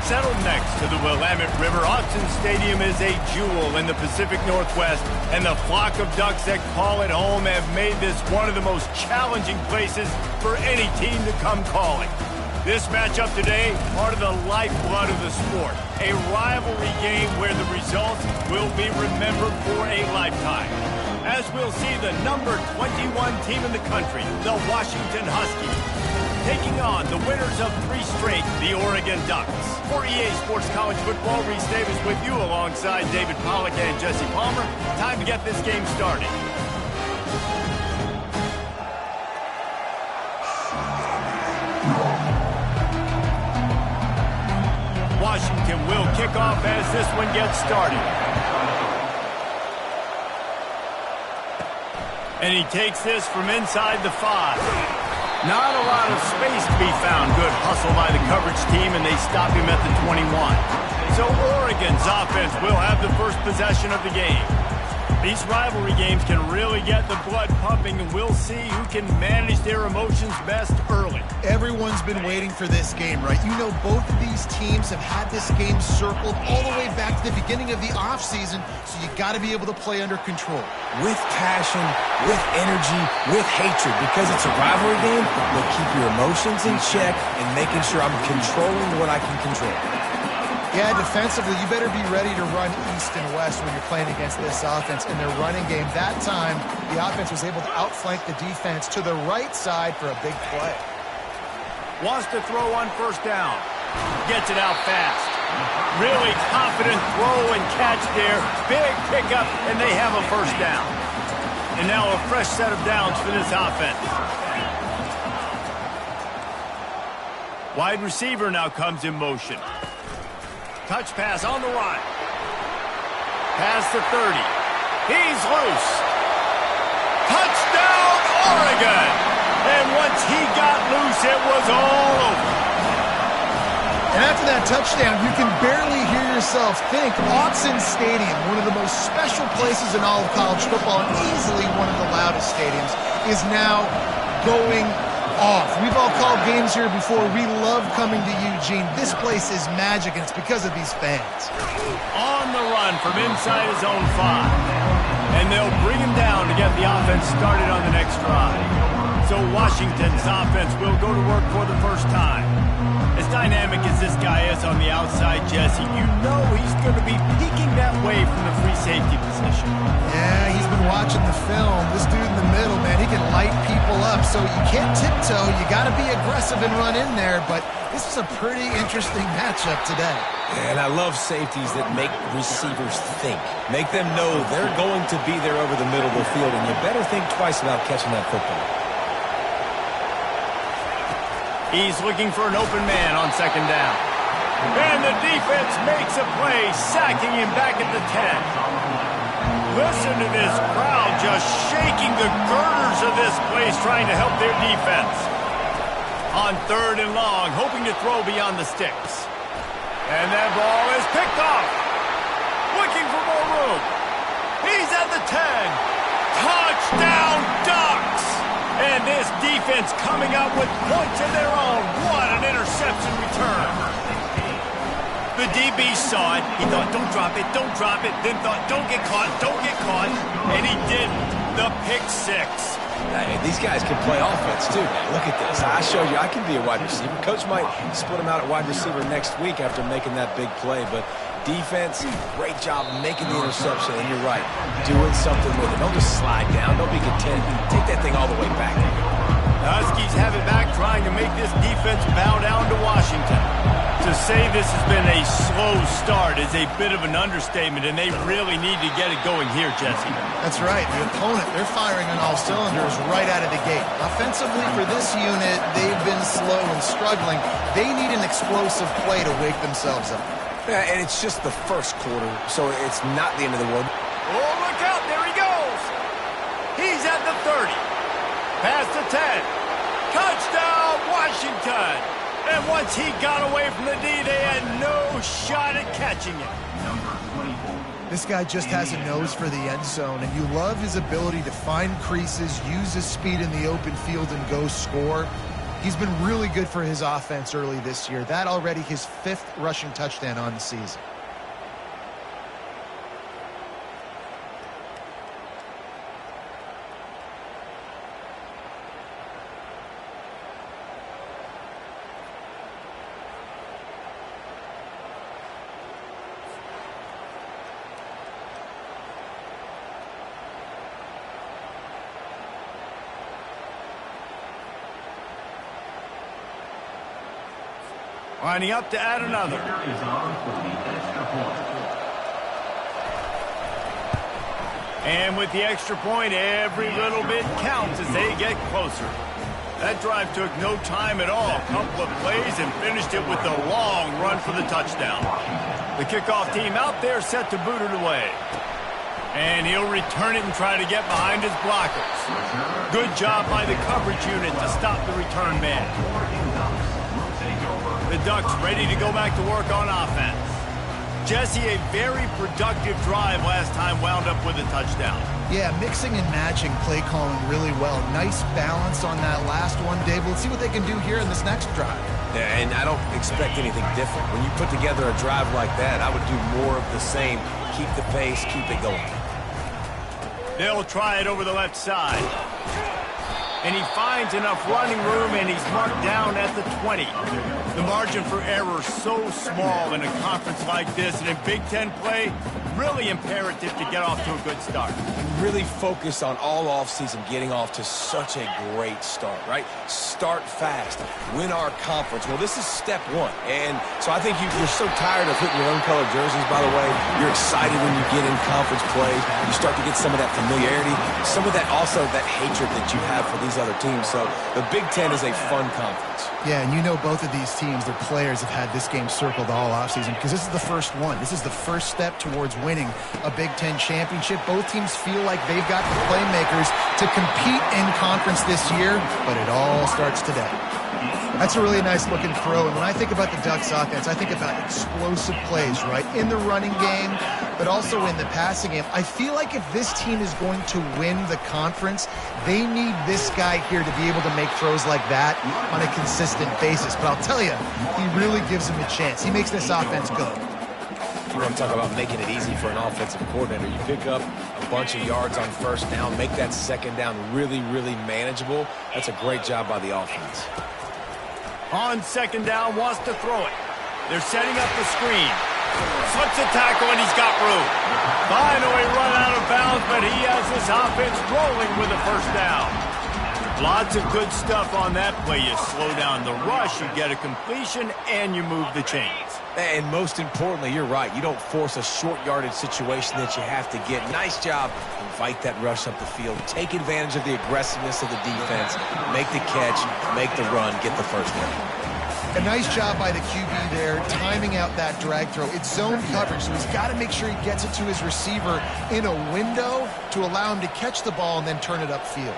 Settled next to the Willamette River, Autzen Stadium is a jewel in the Pacific Northwest, and the flock of Ducks that call it home have made this one of the most challenging places for any team to come calling. This matchup today, part of the lifeblood of the sport, a rivalry game where the results will be remembered for a lifetime. As we'll see the number 21 team in the country, the Washington Huskies, taking on the winners of 3 straight, the Oregon Ducks. For EA Sports College Football, Reese Davis with you alongside David Pollack and Jesse Palmer. Time to get this game started. Washington will kick off as this one gets started. And he takes this from inside the 5. Not a lot of space to be found. Good hustle by the coverage team, and they stop him at the 21. So Oregon's offense will have the first possession of the game. These rivalry games can really get the blood pumping, and we'll see who can manage their emotions best early. Everyone's been waiting for this game, right? You know, both of these teams have had this game circled all the way back to the beginning of the offseason, so you got to be able to play under control. With passion, with energy, with hatred, because it's a rivalry game, but keep your emotions in check and making sure I'm controlling what I can control. Yeah, defensively, you better be ready to run east and west when you're playing against this offense in their running game. That time, the offense was able to outflank the defense to the right side for a big play. Wants to throw on first down. Gets it out fast. Really confident throw and catch there. Big pickup, and they have a first down. And now a fresh set of downs for this offense. Wide receiver now comes in motion. Touch pass on the run. Past the 30. He's loose. Touchdown, Oregon! And once he got loose, it was all over. And after that touchdown, you can barely hear yourself think. Autzen Stadium, one of the most special places in all of college football, and easily one of the loudest stadiums, is now going off. We've all called games here before. We love coming to Eugene. This place is magic, and it's because of these fans. On the run from inside his own 5. And they'll bring him down to get the offense started on the next drive. So Washington's offense will go to work for the first time. As dynamic as this guy is on the outside, Jesse, you know he's going to be peeking that way from the free safety position. Yeah, he's been watching the film. This dude in the middle, man, he can light people up. So you can't tiptoe. You got to be aggressive and run in there. But this is a pretty interesting matchup today. And I love safeties that make receivers think. Make them know they're going to be there over the middle of the field, and you better think twice about catching that football. He's looking for an open man on second down. And the defense makes a play, sacking him back at the 10. Listen to this crowd just shaking the girders of this place, trying to help their defense. On 3rd and long, hoping to throw beyond the sticks. And that ball is picked off. Looking for more room. He's at the 10. Touchdown, Ducks! And this defense coming out with points of their own. What an interception return. The DB saw it. He thought, don't drop it, don't drop it. Then thought, don't get caught, don't get caught. And he didn't. The pick 6. Hey, these guys can play offense, too. Look at this. I showed you I can be a wide receiver. Coach might split him out at wide receiver next week after making that big play. But defense, great job making the interception. And you're right, doing something with it. Don't just slide down. Don't be content. Take that thing all the way back. The Huskies have it back, trying to make this defense bow down to Washington. To say this has been a slow start is a bit of an understatement, and they really need to get it going here, Jesse. That's right. The opponent, they're firing on all cylinders right out of the gate. Offensively, for this unit, they've been slow and struggling. They need an explosive play to wake themselves up. Yeah, and it's just the first quarter, so it's not the end of the world. Oh, look out. There he goes. He's at the 30. Past the 10. Touchdown, Washington. And once he got away from the D, they had no shot at catching him. This guy just has a nose for the end zone, and you love his ability to find creases, use his speed in the open field, and go score. He's been really good for his offense early this year. That already his 5th rushing touchdown on the season. Lining up to add another. And with the extra point, every little bit counts as they get closer. That drive took no time at all. A couple of plays and finished it with a long run for the touchdown. The kickoff team out there set to boot it away. And he'll return it and try to get behind his blockers. Good job by the coverage unit to stop the return man. The Ducks ready to go back to work on offense. Jesse, a very productive drive last time wound up with a touchdown. Yeah, mixing and matching play calling really well. Nice balance on that last one, Dave. Let's see what they can do here in this next drive. Yeah, and I don't expect anything different. When you put together a drive like that, I would do more of the same. Keep the pace, keep it going. They'll try it over the left side. And he finds enough running room, and he's marked down at the 20. The margin for error so small in a conference like this, and in Big Ten play, really imperative to get off to a good start. Really focus on all offseason getting off to such a great start, right? Start fast, win our conference. Well, this is step one. And so I think you're so tired of hitting your own colored jerseys, by the way. You're excited when you get in conference plays. You start to get some of that familiarity, some of that also that hatred that you have for these other teams. So the Big Ten is a fun conference. Yeah, and you know both of these teams, their players have had this game circled all offseason because this is the first one. This is the first step towards winning a Big Ten championship. Both teams feel like they've got the playmakers to compete in conference this year, but it all starts today. That's a really nice looking throw, and when I think about the Ducks offense, I think about explosive plays, right? In the running game, but also in the passing game. I feel like if this team is going to win the conference, they need this guy here to be able to make throws like that on a consistent basis. But I'll tell you, he really gives him a chance. He makes this offense go. You want to talk about making it easy for an offensive coordinator. You pick up a bunch of yards on first down, make that second down really, really manageable. That's a great job by the offense. On second down, wants to throw it. They're setting up the screen. Slips a tackle, and he's got room. Finally run out of bounds, but he has this offense rolling with a first down. Lots of good stuff on that play. You slow down the rush, you get a completion, and you move the chains. And most importantly, you're right. You don't force a short yardage situation that you have to get. Nice job. Invite that rush up the field. Take advantage of the aggressiveness of the defense. Make the catch, make the run, get the first down. A nice job by the QB there, timing out that drag throw. It's zone coverage, so he's got to make sure he gets it to his receiver in a window to allow him to catch the ball and then turn it upfield.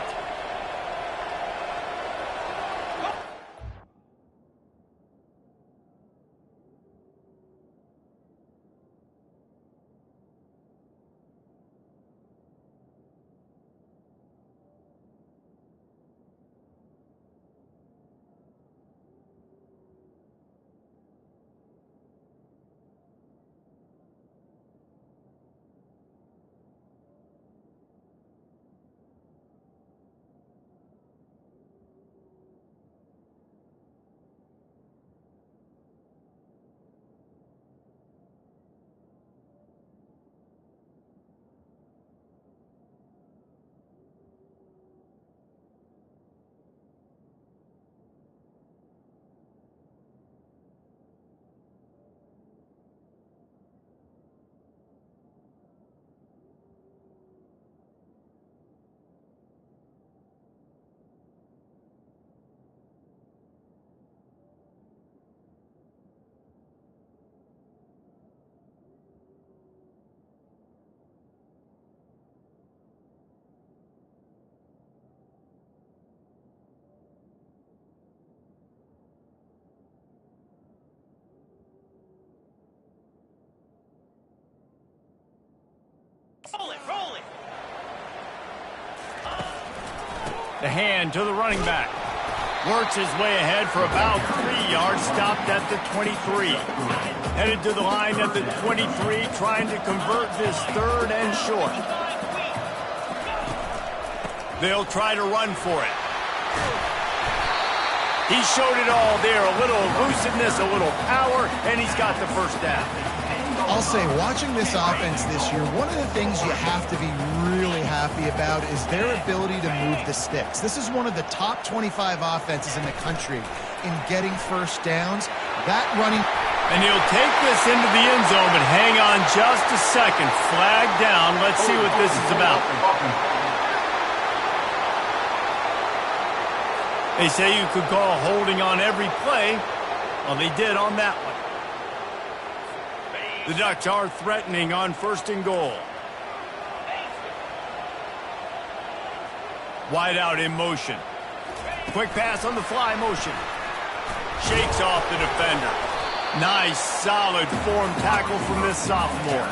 Roll it. The hand to the running back. Works his way ahead for about 3 yards, stopped at the 23. Headed to the line at the 23, trying to convert this 3rd and short. They'll try to run for it. He showed it all there, a little elusiveness, a little power, and he's got the first down. I'll say, watching this offense this year, one of the things you have to be really happy about is their ability to move the sticks. This is one of the top 25 offenses in the country in getting first downs. That running... And he'll take this into the end zone, but hang on just a second. Flag down. Let's see what this is about. They say you could call holding on every play. Well, they did on that one. The Ducks are threatening on 1st and goal. Wide out in motion. Quick pass on the fly motion. Shakes off the defender. Nice, solid form tackle from this sophomore.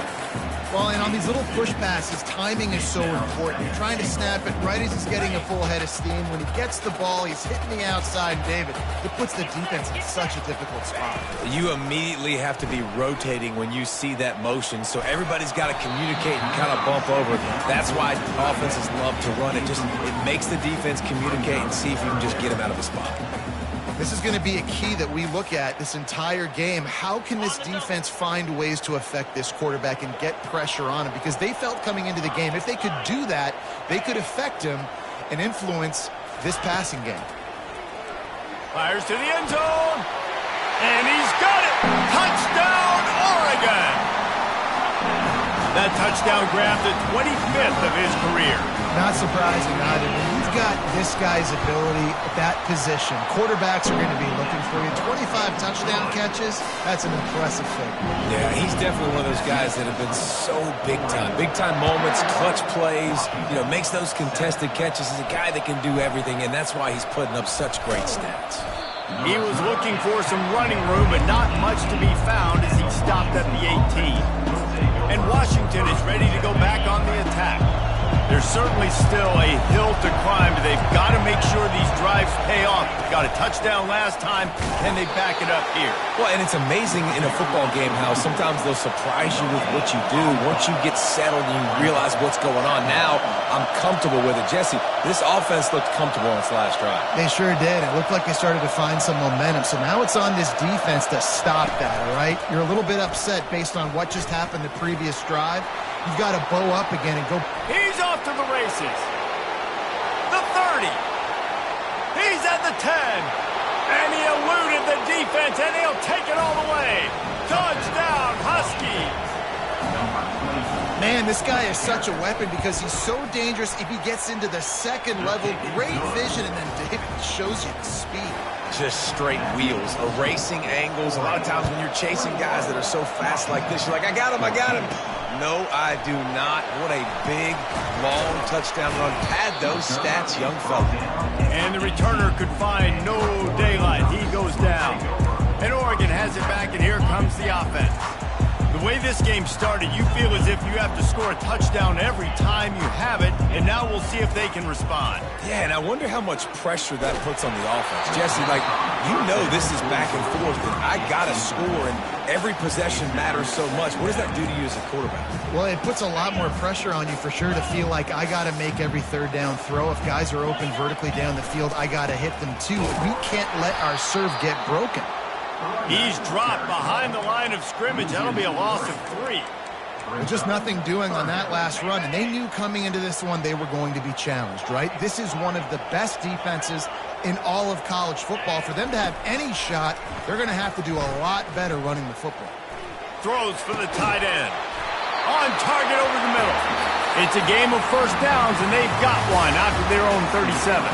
Well, and on these little push passes, timing is so important. You're trying to snap it right as he's getting a full head of steam. When he gets the ball, he's hitting the outside, David. It puts the defense in such a difficult spot. You immediately have to be rotating when you see that motion, so everybody's got to communicate and kind of bump over. That's why offenses love to run it. It makes the defense communicate and see if you can just get him out of the spot. This is going to be a key that we look at this entire game. How can this defense find ways to affect this quarterback and get pressure on him? Because they felt coming into the game, if they could do that, they could affect him and influence this passing game. Fires to the end zone. And he's got it. Touchdown, Oregon. That touchdown grabbed the 25th of his career. Not surprising either. When you've got this guy's ability at that position, quarterbacks are going to be looking for you. 25 touchdown catches, that's an impressive thing. Yeah, he's definitely one of those guys that have been so big time. Big time moments, clutch plays, makes those contested catches. He's a guy that can do everything, and that's why he's putting up such great stats. He was looking for some running room, but not much to be found as he stopped at the 18. And Washington is ready to go back on the attack. There's certainly still a hill to climb, but they've got to make sure these drives pay off. Got a touchdown last time. Can they back it up here? Well, and it's amazing in a football game how sometimes they'll surprise you with what you do. Once you get settled and you realize what's going on, now I'm comfortable with it. Jesse, this offense looked comfortable on its last drive. They sure did. It looked like they started to find some momentum. So now it's on this defense to stop that, all right? You're a little bit upset based on what just happened the previous drive. You've got to bow up again and go. He's off to the races. The 30. He's at the 10. And he eluded the defense, and he'll take it all the way. Touchdown, Huskies. Man, this guy is such a weapon because he's so dangerous if he gets into the second level. Great vision, and then David shows you the speed. Just straight wheels, erasing angles. A lot of times when you're chasing guys that are so fast like this, you're like, I got him. No, I do not. What a big, long touchdown run. Pad those stats, young fella. And the returner could find no daylight. He goes down. And Oregon has it back, and here comes the offense. The way this game started, you feel as if you have to score a touchdown every time you have it, and now we'll see if they can respond. Yeah, and I wonder how much pressure that puts on the offense. Jesse, this is back and forth, and I got to score, and every possession matters so much. What does that do to you as a quarterback? Well, it puts a lot more pressure on you for sure to feel like I got to make every third down throw. If guys are open vertically down the field, I got to hit them too. We can't let our serve get broken. He's dropped behind the line of scrimmage. That'll be a loss of 3. Just nothing doing on that last run, and they knew coming into this one they were going to be challenged, right? This is one of the best defenses in all of college football. For them to have any shot, they're going to have to do a lot better running the football. Throws for the tight end. On target over the middle. It's a game of first downs, and they've got one out to their own 37.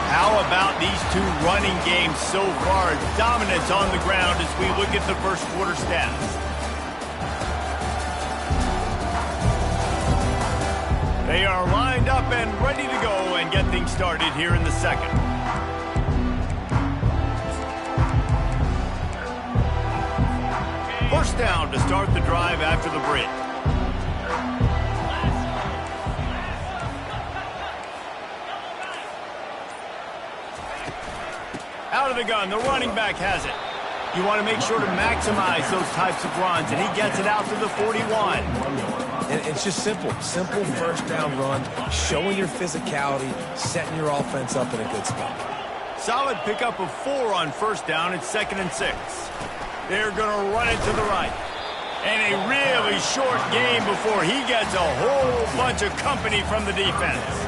How about these two running games so far? Dominance on the ground as we look at the first quarter stats. They are lined up and ready to go and get things started here in the second. First down to start the drive after the break. out of the gun. The running back has it. You want to make sure to maximize those types of runs, and he gets it out to the 41. And it's just simple first down run, showing your physicality, setting your offense up in a good spot. Solid pickup of 4 on first down. It's 2nd and 6. They're going to run it to the right. And a really short game before he gets a whole bunch of company from the defense.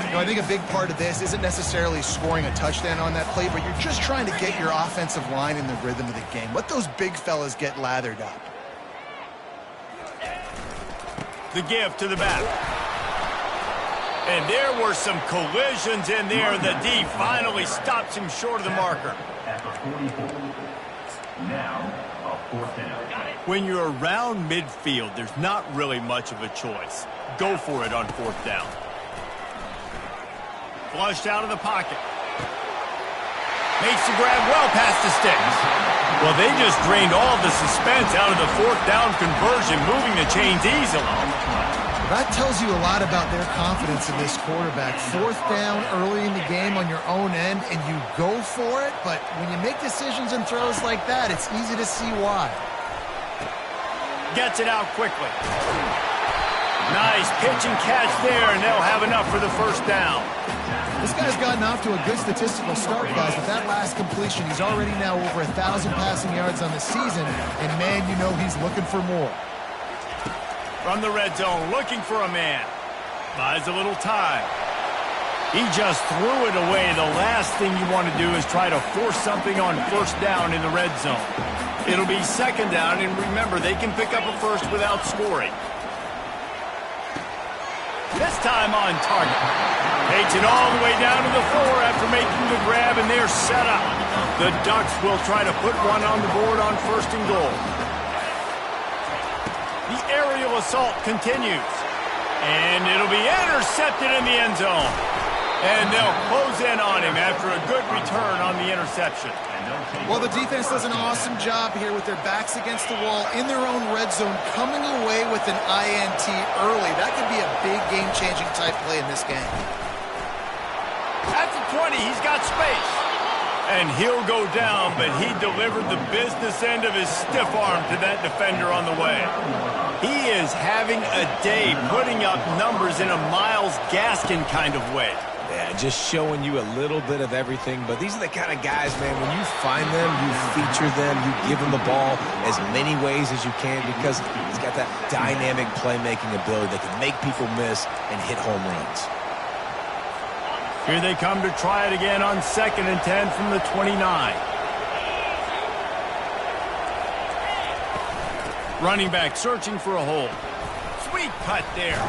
You know, I think a big part of this isn't necessarily scoring a touchdown on that play, but you're just trying to get your offensive line in the rhythm of the game. Let those big fellas get lathered up. The give to the back. And there were some collisions in there. The D finally stops him short of the marker. When you're around midfield, there's not really much of a choice. Go for it on 4th down. Flushed out of the pocket. Makes the grab well past the sticks. Well, they just drained all the suspense out of the 4th down conversion, moving the chains easily. That tells you a lot about their confidence in this quarterback. 4th down early in the game on your own end, and you go for it, but when you make decisions and throws like that, it's easy to see why. Gets it out quickly. Nice pitch and catch there, and they'll have enough for the 1st down. This guy's gotten off to a good statistical start, guys. With that last completion, he's already now over 1,000 passing yards on the season, and man, you know he's looking for more. From the red zone, looking for a man. Buys a little time. He just threw it away. The last thing you want to do is try to force something on 1st down in the red zone. It'll be 2nd down, and remember, they can pick up a 1st without scoring. This time on target. Takes it all the way down to the 4 after making the grab, and they're set up. The Ducks will try to put one on the board on 1st and goal. The aerial assault continues. And it'll be intercepted in the end zone. And they'll close in on him after a good return on the interception. Well, the defense does an awesome job here with their backs against the wall in their own red zone, coming away with an INT early. That could be a big game-changing type play in this game. At the 20, he's got space. And he'll go down, but he delivered the business end of his stiff arm to that defender on the way. He is having a day putting up numbers in a Myles Gaskin kind of way. Yeah, just showing you a little bit of everything. But these are the kind of guys, man, when you find them, you feature them, you give them the ball as many ways as you can because he's got that dynamic playmaking ability that can make people miss and hit home runs. Here they come to try it again on 2nd and 10 from the 29. Running back searching for a hole. Sweet cut there.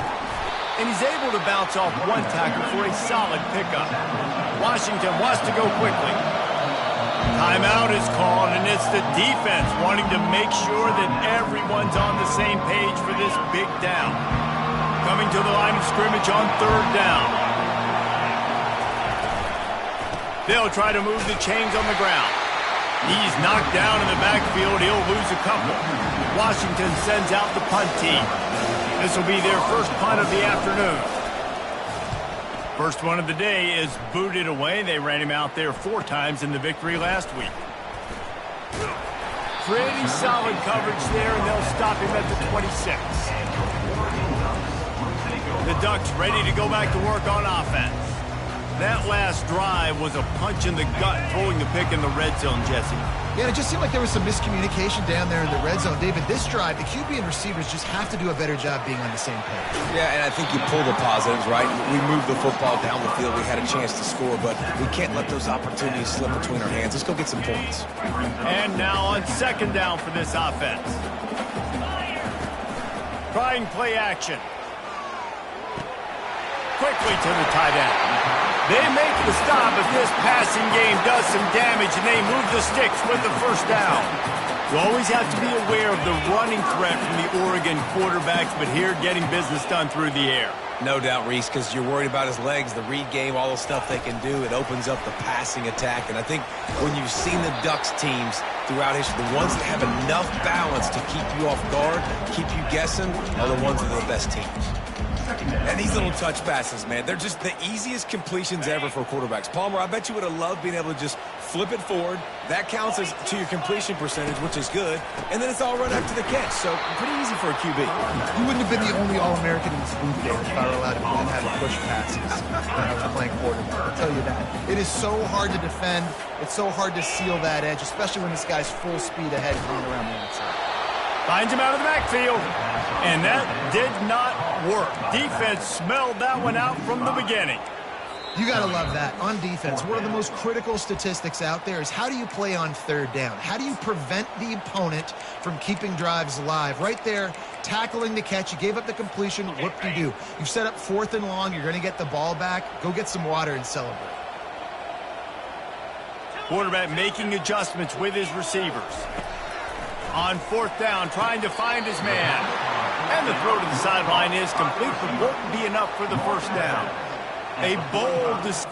And he's able to bounce off one tackle for a solid pickup. Washington wants to go quickly. Timeout is called, and it's the defense wanting to make sure that everyone's on the same page for this big down. Coming to the line of scrimmage on 3rd down. They'll try to move the chains on the ground. He's knocked down in the backfield. He'll lose a couple. Washington sends out the punt team. This will be their first punt of the afternoon. First one of the day is booted away. They ran him out there 4 times in the victory last week. Pretty solid coverage there, and they'll stop him at the 26. The Ducks ready to go back to work on offense. That last drive was a punch in the gut, throwing the pick in the red zone, Jesse. Yeah, it just seemed like there was some miscommunication down there in the red zone. David, this drive, the QB and receivers just have to do a better job being on the same page. Yeah, and I think you pull the positives, right? We moved the football down the field. We had a chance to score, but we can't let those opportunities slip between our hands. Let's go get some points. And now on 2nd down for this offense. Trying play action. Quickly to the tight end. They make the stop if this passing game does some damage, and they move the sticks with the 1st down. You always have to be aware of the running threat from the Oregon quarterbacks, but here getting business done through the air. No doubt, Reese, because you're worried about his legs, the read game, all the stuff they can do. It opens up the passing attack. And I think when you've seen the Ducks teams throughout history, the ones that have enough balance to keep you off guard, keep you guessing, are the ones that are the best teams. And these little touch passes, man, they're just the easiest completions ever for quarterbacks. Palmer, I bet you would have loved being able to just flip it forward. That counts as to your completion percentage, which is good. And then it's all run after the catch. So pretty easy for a QB. You wouldn't have been the only All-American in this booth game if I were allowed to learn how to push passes when I was playing quarterback. I'll tell you that. It is so hard to defend. It's so hard to seal that edge, especially when this guy's full speed ahead going around the outside. Finds him out of the backfield. And that did not work. Defense smelled that one out from the beginning. You got to love that. On defense, one of the most critical statistics out there is how do you play on third down? How do you prevent the opponent from keeping drives alive? Right there, tackling the catch. You gave up the completion. What do you do? You've set up 4th and long. You're going to get the ball back. Go get some water and celebrate. Quarterback making adjustments with his receivers. On 4th down, trying to find his man. And the throw to the sideline is complete, but won't be enough for the first down. A bold decision.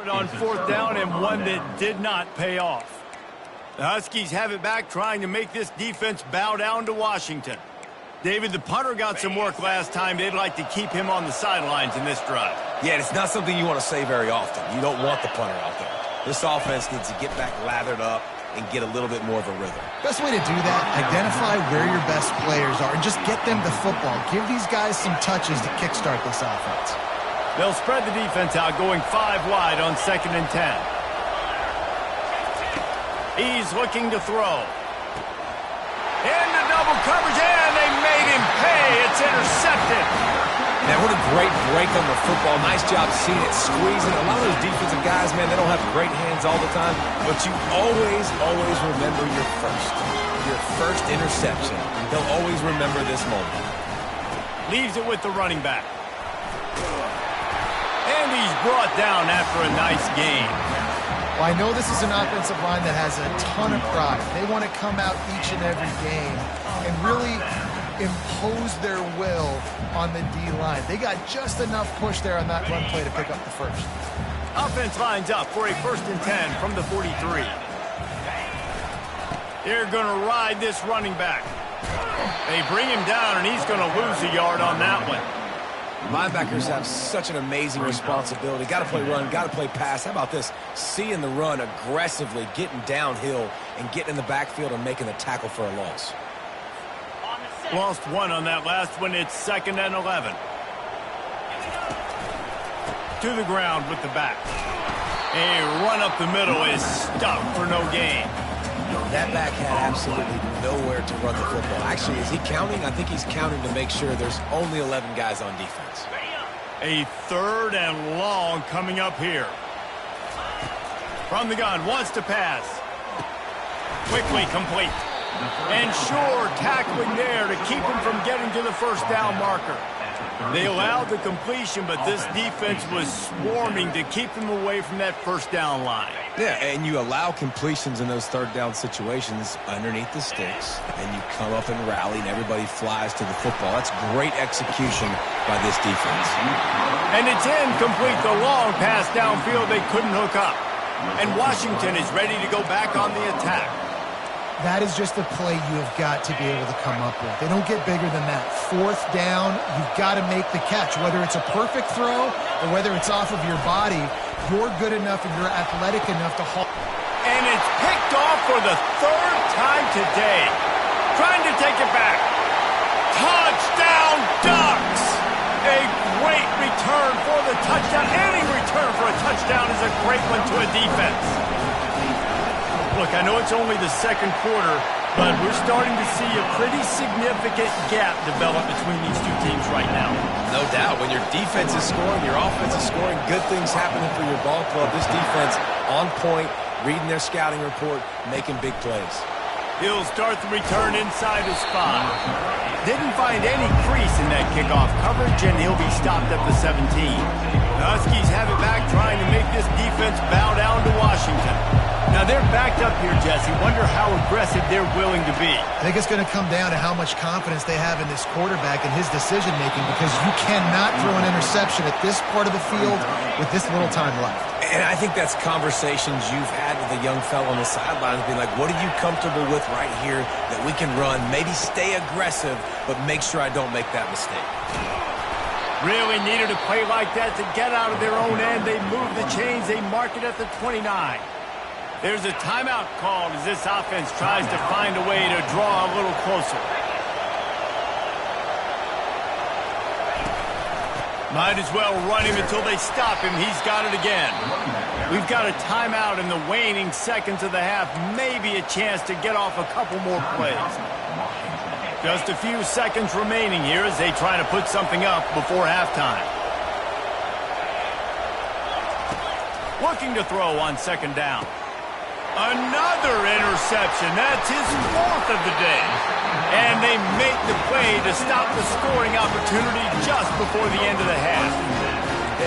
On fourth down, and one that did not pay off. The Huskies have it back, trying to make this defense bow down to Washington. David, the punter got some work last time. They'd like to keep him on the sidelines in this drive. Yeah, it's not something you want to say very often. You don't want the punter out there. This offense needs to get back lathered up and get a little bit more of a rhythm. Best way to do that, identify where your best players are and just get them the football. Give these guys some touches to kickstart this offense. They'll spread the defense out, going 5 wide on 2nd and 10. He's looking to throw. Into double coverage, and they made him pay. It's intercepted. Man, what a great break on the football. Nice job seeing it squeezing. A lot of those defensive guys, man, they don't have great hands all the time, but you always remember your first interception. They'll always remember this moment. Leaves it with the running back. And he's brought down after a nice game. Well, I know this is an offensive line that has a ton of pride. They want to come out each and every game and really impose their will on the D-line. They got just enough push there on that run play to pick up the first. Offense lines up for a 1st and 10 from the 43. They're going to ride this running back. They bring him down, and he's going to lose a yard on that one. Linebackers have such an amazing responsibility. Got to play run, got to play pass. How about this? Seeing the run aggressively, getting downhill, and getting in the backfield and making the tackle for a loss. Lost one on that last one. It's 2nd and 11. To the ground with the back. A run up the middle is stuck for no gain. That back had absolutely nowhere to run the football. Actually, is he counting? I think he's counting to make sure there's only 11 guys on defense. A 3rd and long coming up here. From the gun, wants to pass. Quickly complete. And sure, tackling there to keep him from getting to the 1st down marker. They allowed the completion, but this defense was swarming to keep him away from that 1st down line. Yeah, and you allow completions in those 3rd down situations underneath the sticks, and you come up and rally, and everybody flies to the football. That's great execution by this defense. And it's incomplete. The long pass downfield, they couldn't hook up. And Washington is ready to go back on the attack. That is just a play you have got to be able to come up with. They don't get bigger than that. 4th down, you've got to make the catch. Whether it's a perfect throw or whether it's off of your body, you're good enough and you're athletic enough to haul. And it's picked off for the 3rd time today. Trying to take it back. Touchdown, Ducks! A great return for the touchdown. Any return for a touchdown is a great one to a defense. Look, I know it's only the 2nd quarter, but we're starting to see a pretty significant gap develop between these two teams right now. No doubt. When your defense is scoring, your offense is scoring, good things happening for your ball club. This defense on point, reading their scouting report, making big plays. He'll start the return inside his spot. Didn't find any crease in that kickoff coverage, and he'll be stopped at the 17. The Huskies have it back, trying to make this defense bow down to Washington. Now they're backed up here, Jesse. Wonder how aggressive they're willing to be. I think it's going to come down to how much confidence they have in this quarterback and his decision-making, because you cannot throw an interception at this part of the field with this little time left. And I think that's conversations you've had with a young fellow on the sidelines, being like, what are you comfortable with right here that we can run? Maybe stay aggressive, but make sure I don't make that mistake. Really needed a play like that to get out of their own end. They move the chains. They mark it at the 29. There's a timeout called as this offense tries to find a way to draw a little closer. Might as well run him until they stop him. He's got it again. We've got a timeout in the waning seconds of the half. Maybe a chance to get off a couple more plays. Just a few seconds remaining here as they try to put something up before halftime. Looking to throw on 2nd down. Another interception. That's his 4th of the day. And they make the play to stop the scoring opportunity just before the end of the half.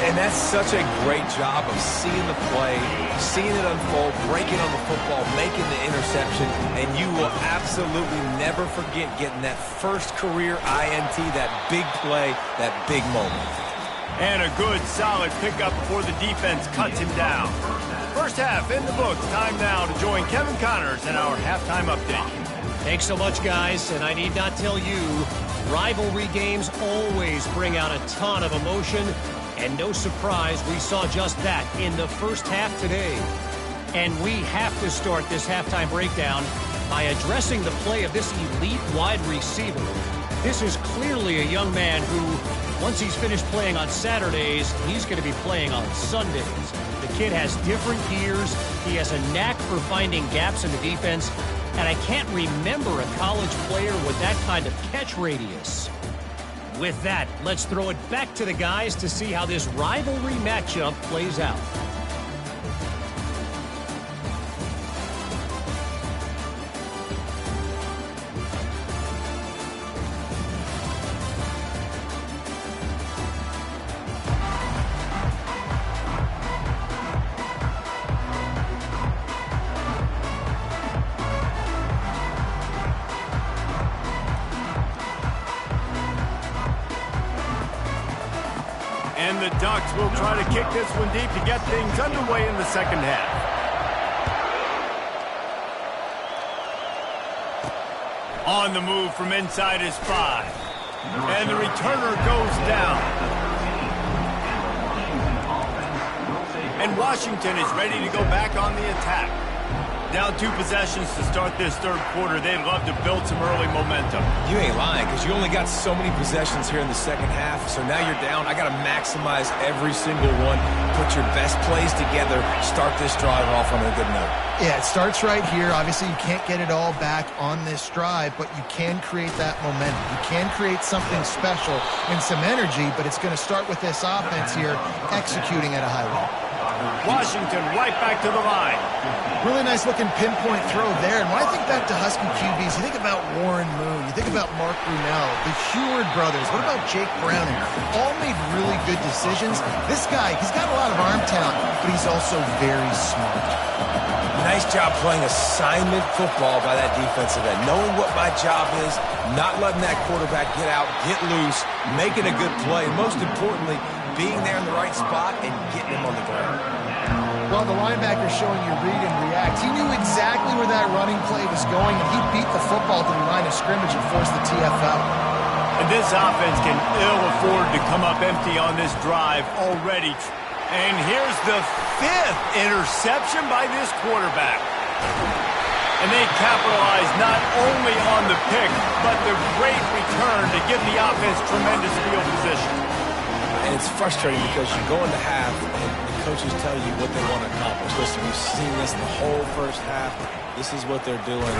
And that's such a great job of seeing the play, seeing it unfold, breaking on the football, making the interception, and you will absolutely never forget getting that first career INT, that big play, that big moment. And a good, solid pickup before the defense cuts him down. First half in the books. Time now to join Kevin Connors in our halftime update. Thanks so much, guys. And I need not tell you, rivalry games always bring out a ton of emotion. And no surprise, we saw just that in the first half today. And we have to start this halftime breakdown by addressing the play of this elite wide receiver. This is clearly a young man who, once he's finished playing on Saturdays, he's going to be playing on Sundays. The kid has different gears. He has a knack for finding gaps in the defense. And I can't remember a college player with that kind of catch radius. With that, let's throw it back to the guys to see how this rivalry matchup plays out. And the Ducks will try to kick this one deep to get things underway in the second half. On the move from inside his 5. And the returner goes down. And Washington is ready to go back on the attack. Down 2 possessions to start this third quarter. They'd love to build some early momentum. You ain't lying, because you only got so many possessions here in the second half, so now you're down. I got to maximize every single one, put your best plays together, start this drive off on a good note. Yeah, it starts right here. Obviously, you can't get it all back on this drive, but you can create that momentum. You can create something special and some energy, but it's going to start with this offense here executing at a high level. Washington right back to the line. Really nice looking pinpoint throw there. And when I think back to Husky QBs, you think about Warren Moon, you think about Mark Brunell, the Heward brothers, what about Jake Browning? All made really good decisions. This guy, he's got a lot of arm talent, but he's also very smart. Nice job playing assignment football by that defensive end. Knowing what my job is, not letting that quarterback get out, get loose, making a good play, and most importantly, being there in the right spot and getting him on the ground. Well, the linebacker showing you read and react. He knew exactly where that running play was going, and he beat the football to the line of scrimmage and forced the TFL. And this offense can ill afford to come up empty on this drive already. And here's the 5th interception by this quarterback. And they capitalize not only on the pick, but the great return to give the offense tremendous field position. And it's frustrating because you go into half and the coaches tell you what they want to accomplish. Listen, we've seen this the whole first half. This is what they're doing.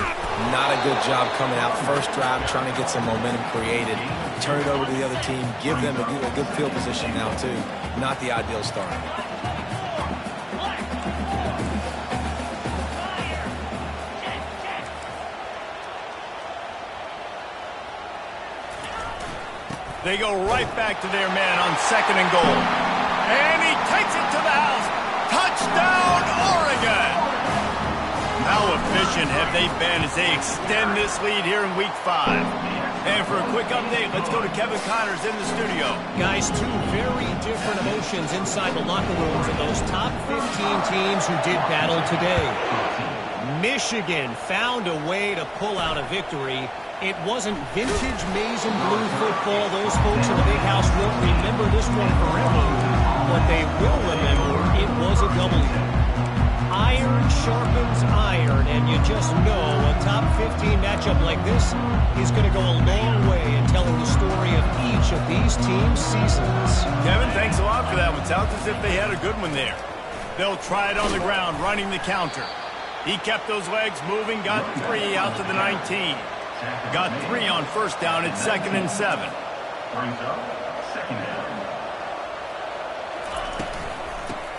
Not a good job coming out first drive, trying to get some momentum created. Turn it over to the other team. Give them a good field position now, too. Not the ideal start. They go right back to their man on 2nd and goal. And he takes it to the house. Touchdown, Oregon! How efficient have they been as they extend this lead here in Week 5? And for a quick update, let's go to Kevin Connors in the studio. Guys, 2 very different emotions inside the locker rooms of those top 15 teams who did battle today. Michigan found a way to pull out a victory. It wasn't vintage maize and blue football. Those folks in the big house won't remember this one forever. But they will remember it was a W. Iron sharpens iron, and you just know a top 15 matchup like this is going to go a long way in telling the story of each of these teams' seasons. Kevin, thanks a lot for that one. Sounds as if they had a good one there. They'll try it on the ground, running the counter. He kept those legs moving, got 3 out to the 19. Got 3 on first down at 2nd and 7.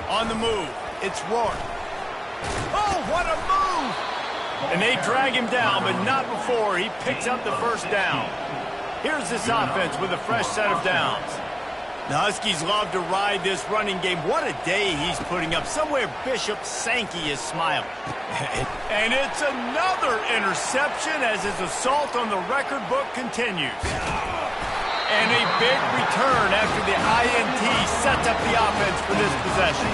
On the move, it's Rourke. Oh, what a move! And they drag him down, but not before he picks up the first down. Here's this offense with a fresh set of downs. The Huskies love to ride this running game. What a day he's putting up. Somewhere Bishop Sankey is smiling. And it's another interception as his assault on the record book continues. And a big return after the INT up the offense for this possession.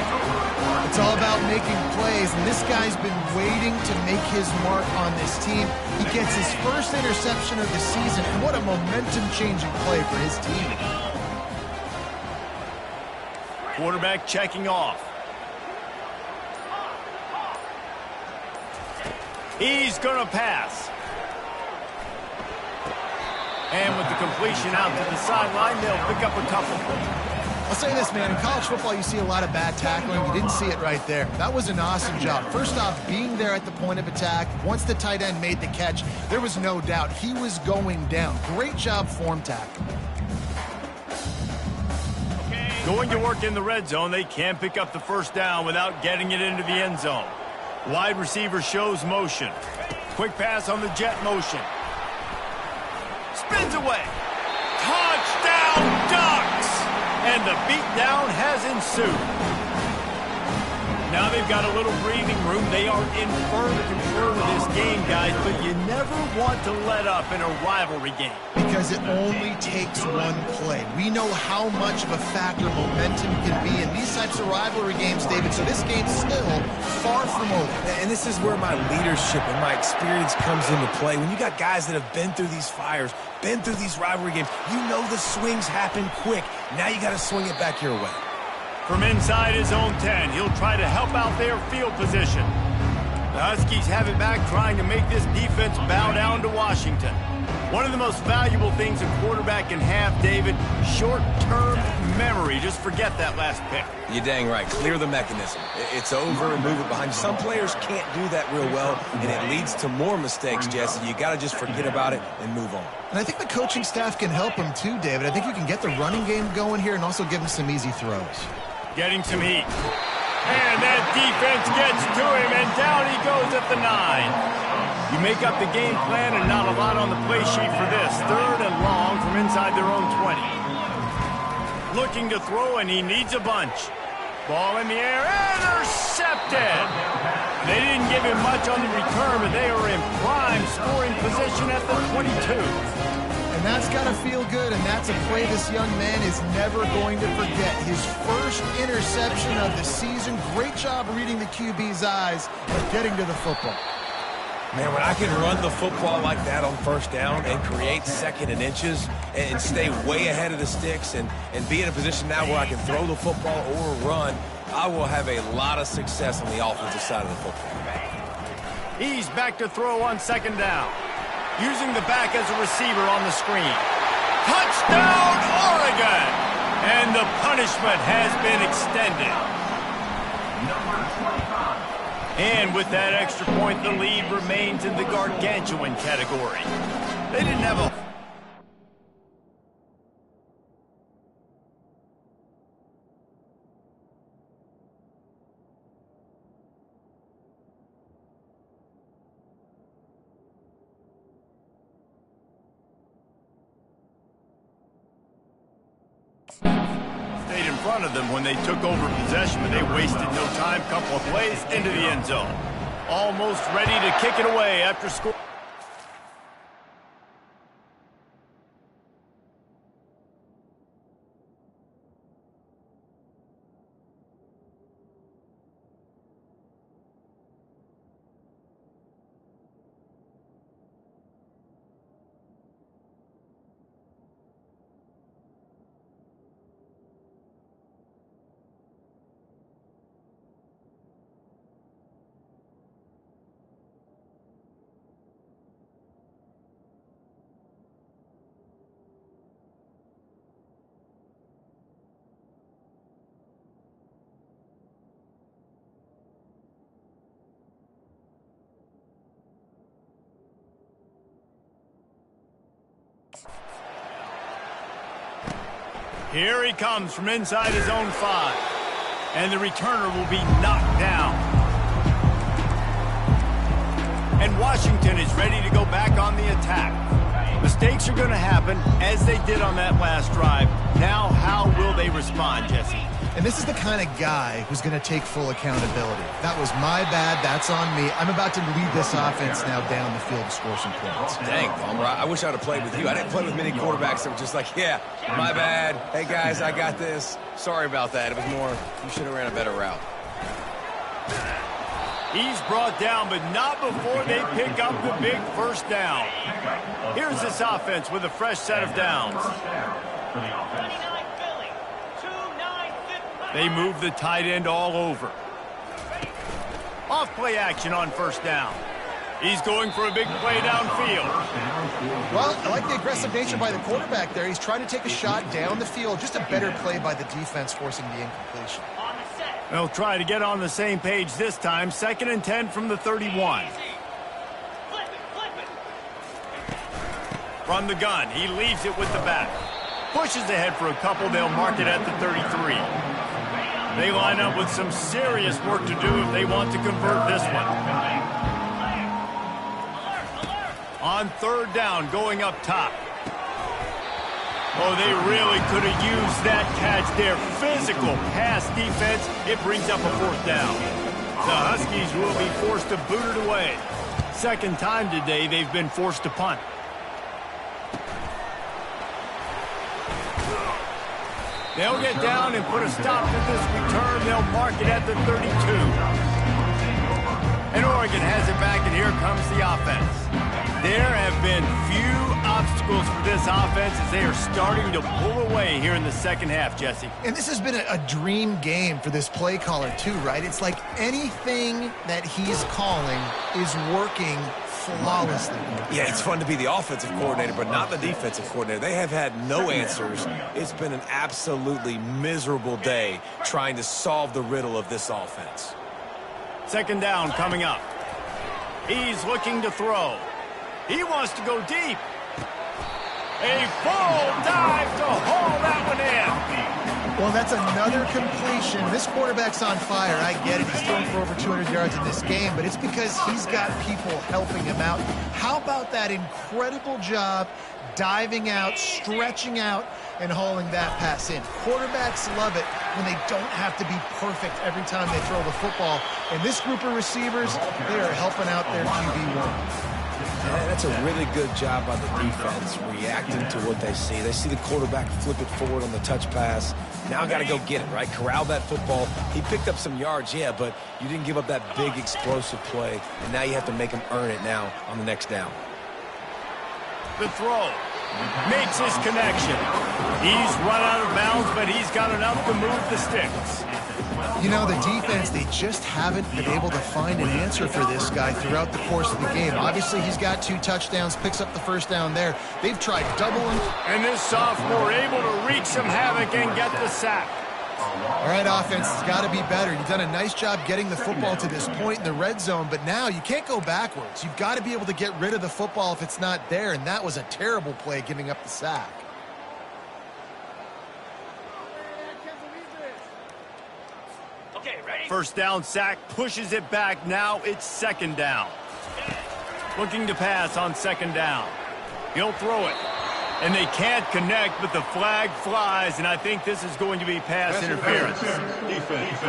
It's all about making plays, and this guy's been waiting to make his mark on this team. He gets his first interception of the season, and what a momentum-changing play for his team. Quarterback checking off. He's going to pass. And with the completion out to the sideline, they'll pick up a couple. I'll say this, man. In college football, you see a lot of bad tackling. You didn't see it right there. That was an awesome job. First off, being there at the point of attack. Once the tight end made the catch, there was no doubt he was going down. Great job form tackling. Going to work in the red zone, they can't pick up the first down without getting it into the end zone. Wide receiver shows motion. Quick pass on the jet motion. Spins away. Touchdown, Ducks! And the beatdown has ensued. Now they've got a little breathing room. They are in firm control of this game, guys, but you never want to let up in a rivalry game. Because it only takes one play. We know how much of a factor momentum can be in these types of rivalry games, David, so this game's still far from over. And this is where my leadership and my experience comes into play. When you got guys that have been through these fires, been through these rivalry games, you know the swings happen quick. Now you got to swing it back your way. From inside his own 10, he'll try to help out their field position. The Huskies have it back, trying to make this defense bow down to Washington. One of the most valuable things a quarterback can have, David, short-term memory. Just forget that last pick. You're dang right. Clear the mechanism. It's over and move it behind you. Some players can't do that real well, and it leads to more mistakes, Jesse. You got to just forget about it and move on. And I think the coaching staff can help him too, David. I think you can get the running game going here and also give him some easy throws. Getting some heat. And that defense gets to him, and down he goes at the 9. You make up the game plan and not a lot on the play sheet for this. 3rd and long from inside their own 20. Looking to throw, and he needs a bunch. Ball in the air, intercepted. They didn't give him much on the return, but they are in prime scoring position at the 22. And that's got to feel good, and that's a play this young man is never going to forget. His first interception of the season. Great job reading the QB's eyes and getting to the football. Man, when I can run the football like that on first down and create 2nd and inches and stay way ahead of the sticks and be in a position now where I can throw the football or run, I will have a lot of success on the offensive side of the football. He's back to throw on 2nd down. Using the back as a receiver on the screen. Touchdown, Oregon! And the punishment has been extended. And with that extra point, the lead remains in the gargantuan category. They didn't have a... Stayed in front of them when they took over possession, but they wasted no time. Couple of plays into the end zone. Almost ready to kick it away after score. Here he comes from inside his own 5. And the returner will be knocked down. And Washington is ready to go back on the attack. Mistakes are going to happen, as they did on that last drive. Now, how will they respond, Jesse? And this is the kind of guy who's going to take full accountability. That was my bad. That's on me. I'm about to lead this offense now down the field to score some points. Dang, Palmer, I wish I would have played with you. I didn't play with many quarterbacks that were just like, yeah, my bad. Hey, guys, I got this. Sorry about that. It was more, you should have ran a better route. He's brought down, but not before they pick up the big first down. Here's this offense with a fresh set of downs. They move the tight end all over. Off play action on first down. He's going for a big play downfield. Well, I like the aggressive nature by the quarterback there. He's trying to take a shot down the field. Just a better play by the defense forcing the incompletion. They'll try to get on the same page this time. 2nd and 10 from the 31. From the gun, he leaves it with the back. Pushes ahead for a couple. They'll mark it at the 33. They line up with some serious work to do if they want to convert this one. On 3rd down, going up top. Oh, they really could have used that catch there. Physical pass defense. It brings up a 4th down. The Huskies will be forced to boot it away. 2nd time today they've been forced to punt. They'll get down and put a stop to this return. They'll mark it at the 32. And Oregon has it back, and here comes the offense. There have been few obstacles for this offense as they are starting to pull away here in the 2nd half, Jesse. And this has been a dream game for this play caller too, right? It's like anything that he's calling is working flawlessly. Yeah, it's fun to be the offensive coordinator, but not the defensive coordinator. They have had no answers. It's been an absolutely miserable day trying to solve the riddle of this offense. 2nd down coming up. He's looking to throw. He wants to go deep. A full dive to haul that one in. Well, that's another completion. This quarterback's on fire. I get it. He's thrown for over 200 yards in this game, but it's because he's got people helping him out. How about that incredible job diving out, stretching out, and hauling that pass in? Quarterbacks love it when they don't have to be perfect every time they throw the football. And this group of receivers, they are helping out their QB1. Yeah, that's a really good job by the defense, reacting to what they see. They see the quarterback flip it forward on the touch pass. Now I got to go get it, right? Corral that football. He picked up some yards, yeah, but you didn't give up that big explosive play, and now you have to make him earn it now on the next down. The throw makes his connection. He's run out of bounds, but he's got enough to move the sticks. You know, the defense, they just haven't been able to find an answer for this guy throughout the course of the game. Obviously, he's got 2 touchdowns, picks up the 1st down there. They've tried doubling. And this sophomore able to wreak some havoc and get the sack. All right, offense, it's got to be better. You've done a nice job getting the football to this point in the red zone, but now you can't go backwards. You've got to be able to get rid of the football if it's not there, and that was a terrible play giving up the sack. First down sack, pushes it back. Now it's 2nd down. Looking to pass on 2nd down. He'll throw it. And they can't connect, but the flag flies, and I think this is going to be pass interference. Defense.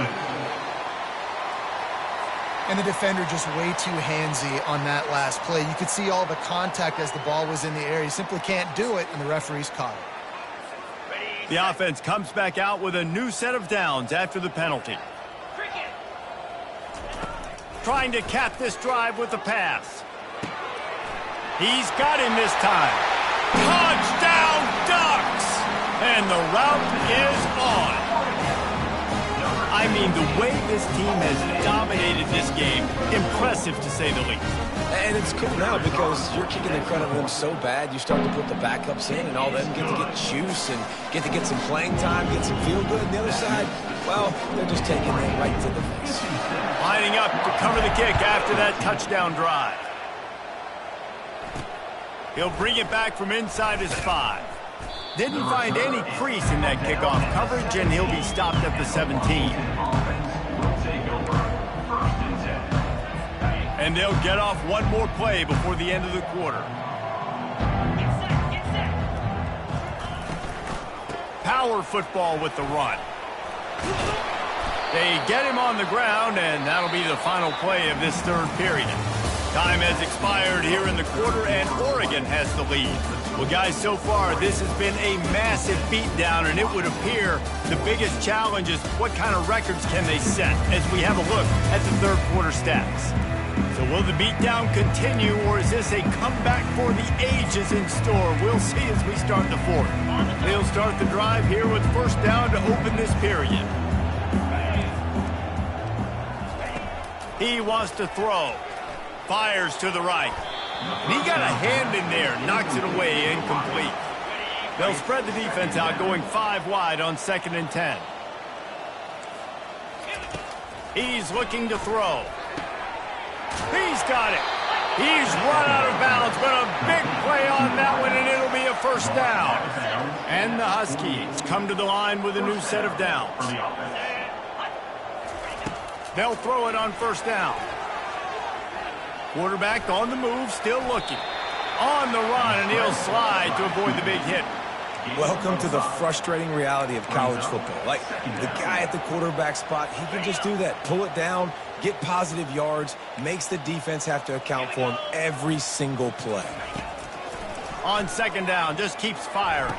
And the defender just way too handsy on that last play. You could see all the contact as the ball was in the air. He simply can't do it, and the referee's caught it. The offense comes back out with a new set of downs after the penalty. Trying to cap this drive with the pass. He's got him this time. Touchdown, Ducks! And the route is on. I mean, the way this team has dominated this game, impressive to say the least. And it's cool now because you're kicking the credit of them so bad, you start to put the backups in, and all them get to get juice and get to get some playing time, get some feel good. And the other side, well, they're just taking it right to the face. Lining up to cover the kick after that touchdown drive. He'll bring it back from inside his 5. Didn't find any crease in that kickoff coverage, and he'll be stopped at the 17. And they'll get off one more play before the end of the quarter. Power football with the run. They get him on the ground, and that'll be the final play of this third period. Time has expired here in the quarter, and Oregon has the lead. Well, guys, so far, this has been a massive beatdown, and it would appear the biggest challenge is what kind of records can they set as we have a look at the third quarter stats. So will the beatdown continue, or is this a comeback for the ages in store? We'll see as we start the fourth. They'll start the drive here with first down to open this period. He wants to throw. Fires to the right. And he got a hand in there. Knocks it away. Incomplete. They'll spread the defense out, going 5 wide on 2nd and 10. He's looking to throw. He's got it. He's run out of bounds, but a big play on that one, and it'll be a first down. And the Huskies come to the line with a new set of downs. They'll throw it on first down. Quarterback on the move, still looking. On the run, and he'll slide to avoid the big hit. Welcome to the frustrating reality of college football. Like, the guy at the quarterback spot, he can just do that. Pull it down, get positive yards, makes the defense have to account for him every single play. On 2nd down, just keeps firing.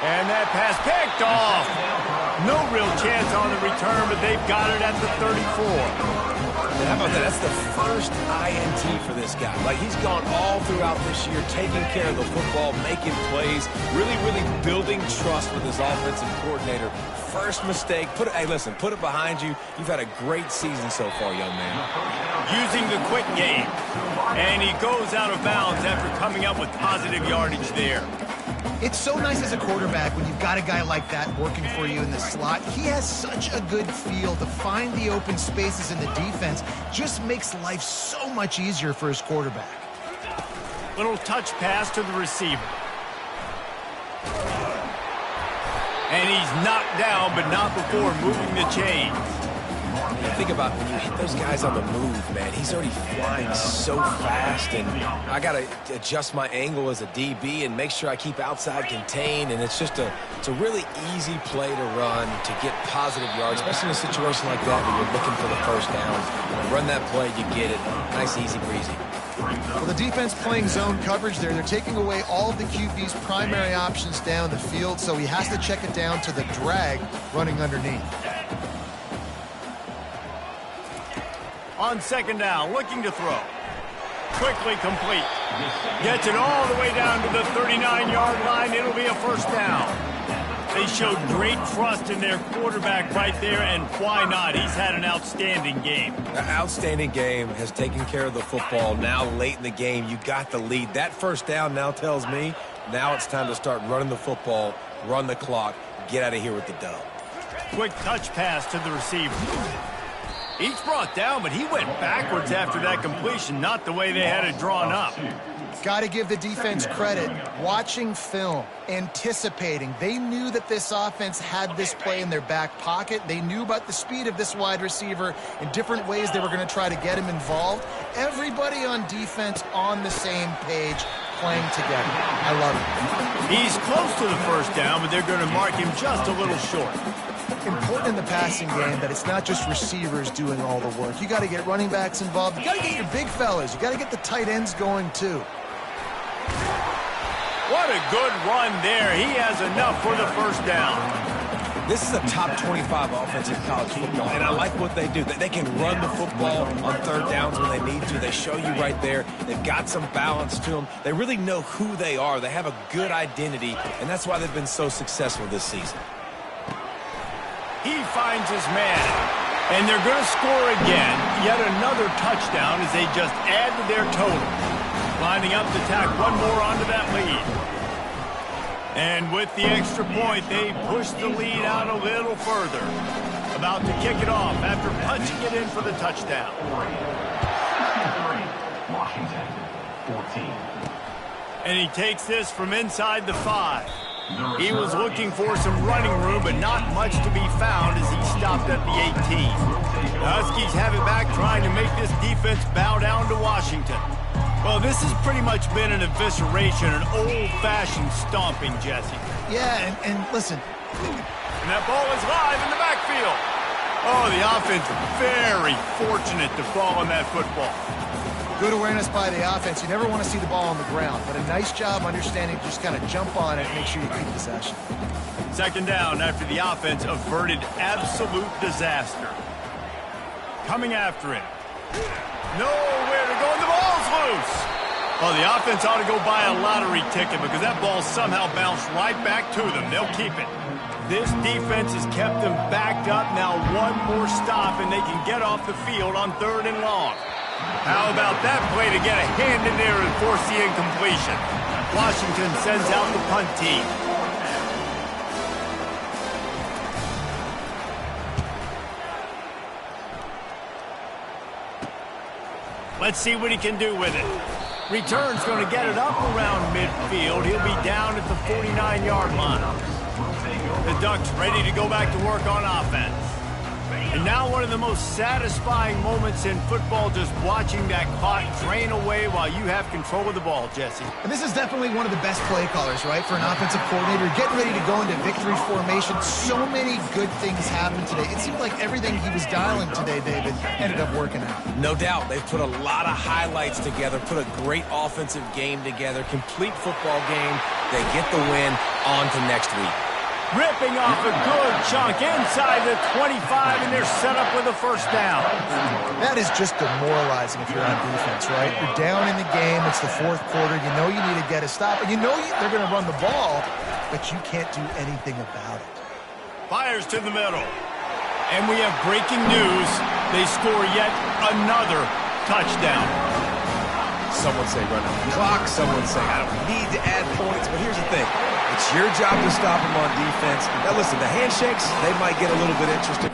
And that pass picked off. No real chance on the return, but they've got it at the 34. How about that? That's the first INT for this guy. Like, he's gone all throughout this year, taking care of the football, making plays, really building trust with his offensive coordinator. First mistake. Hey, listen, put it behind you. You've had a great season so far, young man. Using the quick game. And he goes out of bounds after coming up with positive yardage there. It's so nice as a quarterback when you've got a guy like that working for you in the slot. He has such a good feel to find the open spaces in the defense. Just makes life so much easier for his quarterback. Little touch pass to the receiver. And he's knocked down, but not before moving the chains. Think about when you hit those guys on the move, man. He's already flying so fast, and I got to adjust my angle as a DB and make sure I keep outside contained, and it's a really easy play to run to get positive yards, especially in a situation like that where you're looking for the first down. You run that play, you get it. Nice, easy breezy. Well, the defense playing zone coverage there. They're taking away all of the QB's primary options down the field, so he has to check it down to the drag running underneath. On 2nd down, looking to throw. Quickly complete. Gets it all the way down to the 39-yard line. It'll be a first down. They showed great trust in their quarterback right there, and why not? He's had an outstanding game. An outstanding game, has taken care of the football. Now late in the game, you got the lead. That first down now tells me now it's time to start running the football, run the clock, get out of here with the dub. Quick touch pass to the receiver. Each brought down, but he went backwards after that completion, not the way they had it drawn up. Got to give the defense credit. Watching film, anticipating. They knew that this offense had this play in their back pocket. They knew about the speed of this wide receiver in different ways they were going to try to get him involved. Everybody on defense on the same page, playing together. I love it. He's close to the first down, but they're going to mark him just a little short. Important in the passing game that it's not just receivers doing all the work. You got to get running backs involved. You got to get your big fellas. You got to get the tight ends going too. What a good run there. He has enough for the first down. This is a top 25 offense in college football, and I like what they do. They can run the football on 3rd downs when they need to. They show you right there. They've got some balance to them. They really know who they are. They have a good identity, and that's why they've been so successful this season. He finds his man, and they're going to score again. Yet another touchdown as they just add to their total. Lining up to tack one more onto that lead. And with the extra point, they push the lead out a little further. About to kick it off after punching it in for the touchdown. Washington, 14. And he takes this from inside the 5. He was looking for some running room, but not much to be found as he stopped at the 18. The Huskies have it back, trying to make this defense bow down to Washington. Well, this has pretty much been an evisceration, an old-fashioned stomping, Jesse. Yeah, and listen, And that ball is live in the backfield. Oh, the offense very fortunate to fall on that football. Good awareness by the offense. You never want to see the ball on the ground, but a nice job understanding to just kind of jump on it and make sure you keep possession. Second down after the offense averted absolute disaster. Coming after him. Nowhere to go, and the ball's loose. Oh, the offense ought to go buy a lottery ticket because that ball somehow bounced right back to them. They'll keep it. This defense has kept them backed up. Now one more stop, and they can get off the field on 3rd and long. How about that play to get a hand in there and force the incompletion? Washington sends out the punt team. Let's see what he can do with it. Return's going to get it up around midfield. He'll be down at the 49-yard line. The Ducks ready to go back to work on offense. And now one of the most satisfying moments in football, just watching that clock drain away while you have control of the ball, Jesse. And this is definitely one of the best play callers, right, for an offensive coordinator. Getting ready to go into victory formation. So many good things happened today. It seemed like everything he was dialing today, David, ended up working out. No doubt. They've put a lot of highlights together, put a great offensive game together, complete football game. They get the win. On to next week. Ripping off a good chunk inside the 25, and they're set up with a first down. That is just demoralizing if you're on defense, right? You're down in the game. It's the 4th quarter. You know you need to get a stop, and you know they're going to run the ball, but you can't do anything about it. Fires to the middle. And we have breaking news. They score yet another touchdown. Someone say run out the clock. Someone say I don't need to add points. But here's the thing. It's your job to stop them on defense. Now listen, the handshakes, they might get a little bit interesting.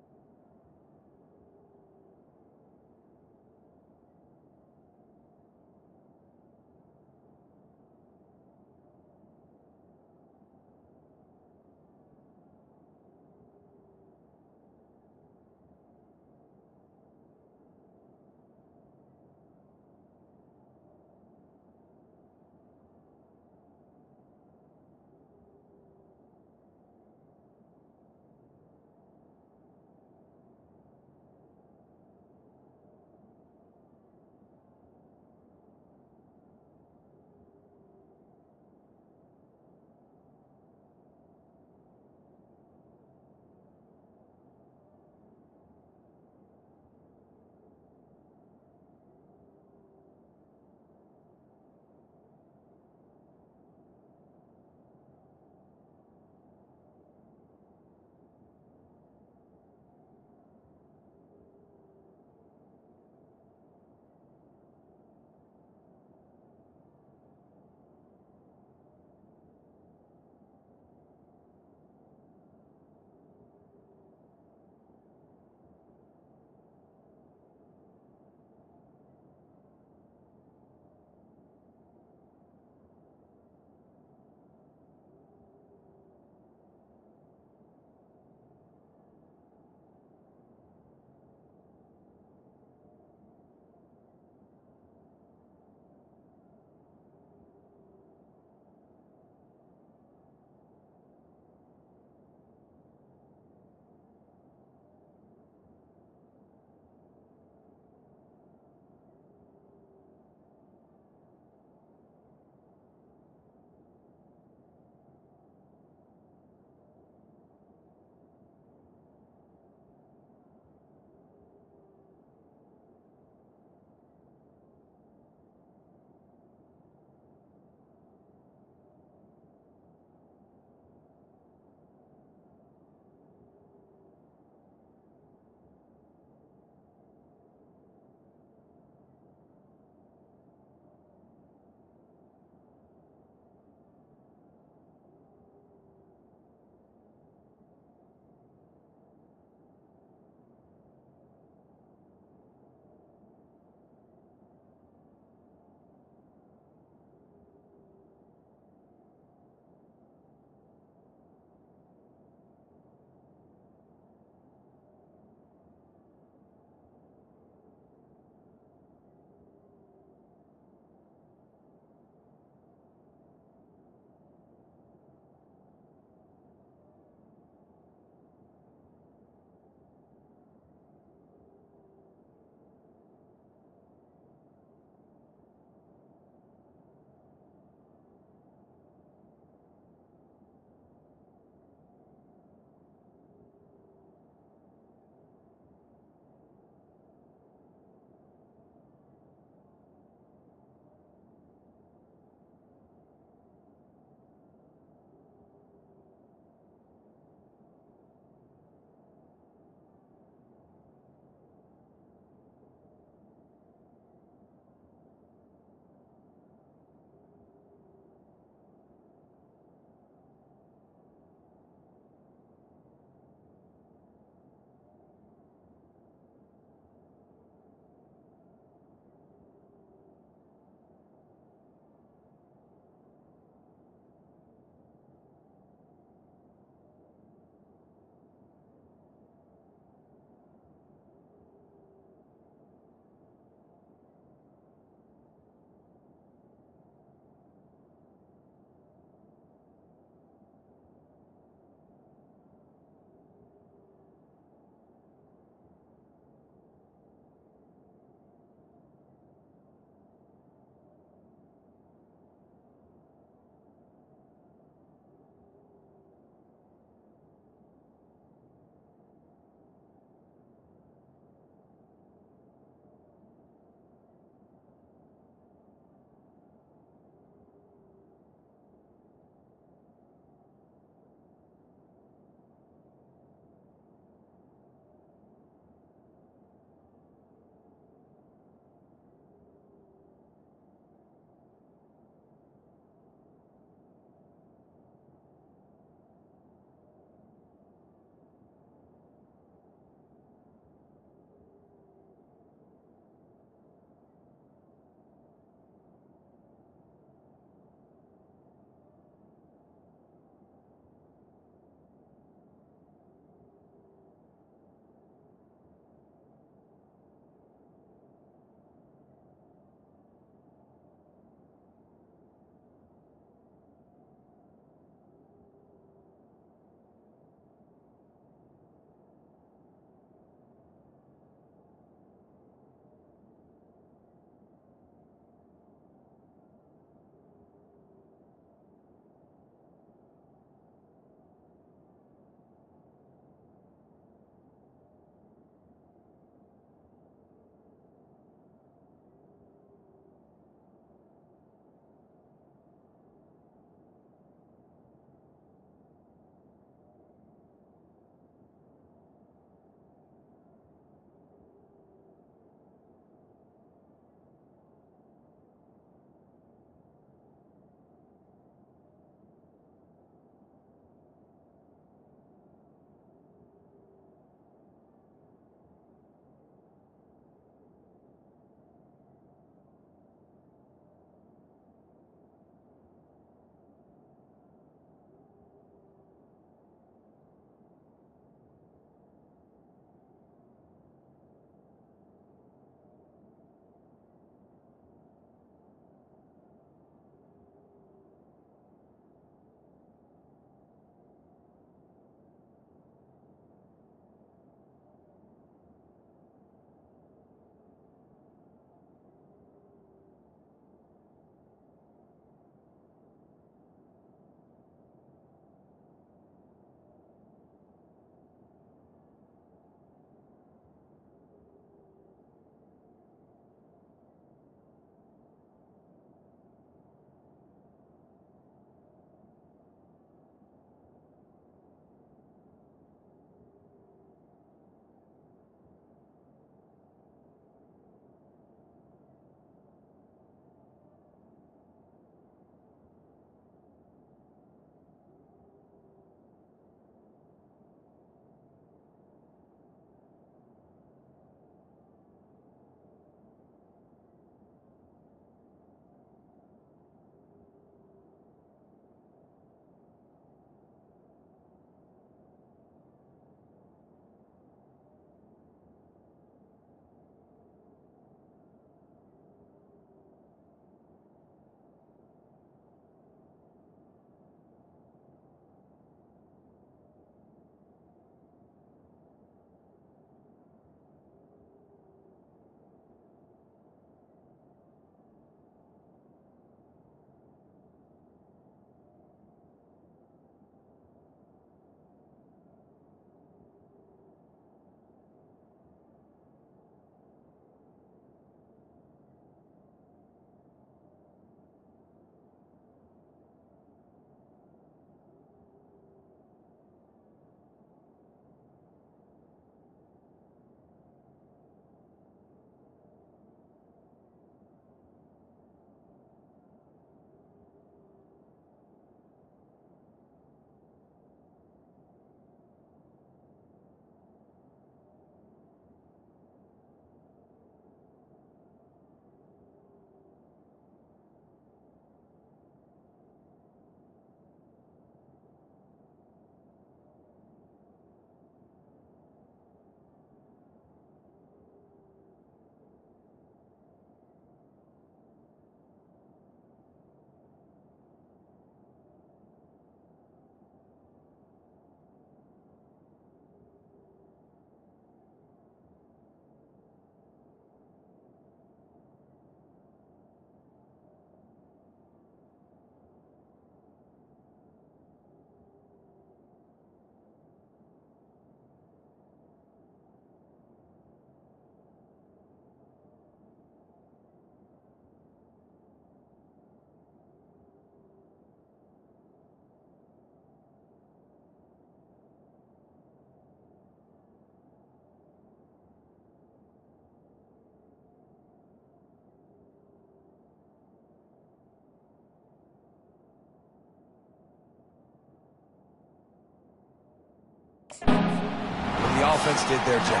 offense did their job.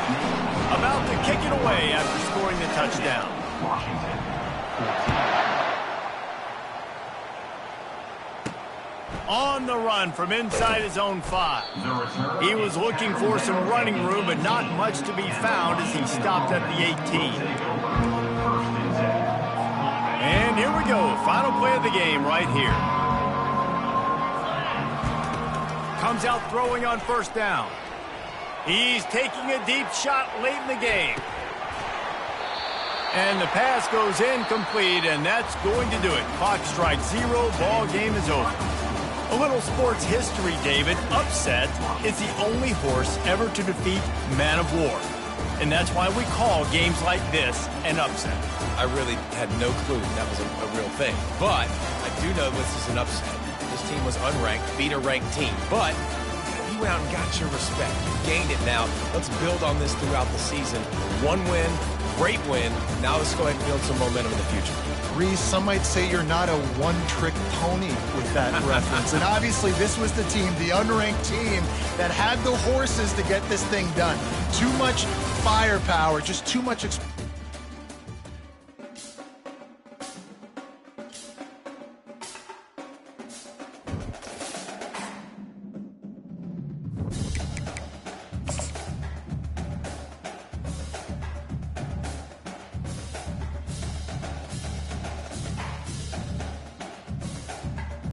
About to kick it away after scoring the touchdown. Washington, 14. On the run from inside his own 5. He was looking for some running room, but not much to be found as he stopped at the 18. And here we go. Final play of the game right here. Comes out throwing on first down. He's taking a deep shot late in the game. And the pass goes incomplete, and that's going to do it. Clock strikes 0. Ball game is over. A little sports history, David. Upset is the only horse ever to defeat Man of War. And that's why we call games like this an upset. I really had no clue that was a real thing. But I do know this is an upset. This team was unranked, beat a ranked team. But you went out and got your respect. You gained it now. Let's build on this throughout the season. One win, great win. Now let's go ahead and build some momentum in the future. Reese, some might say you're not a one-trick pony with that reference. And obviously this was the team, the unranked team, that had the horses to get this thing done. Too much firepower, just too much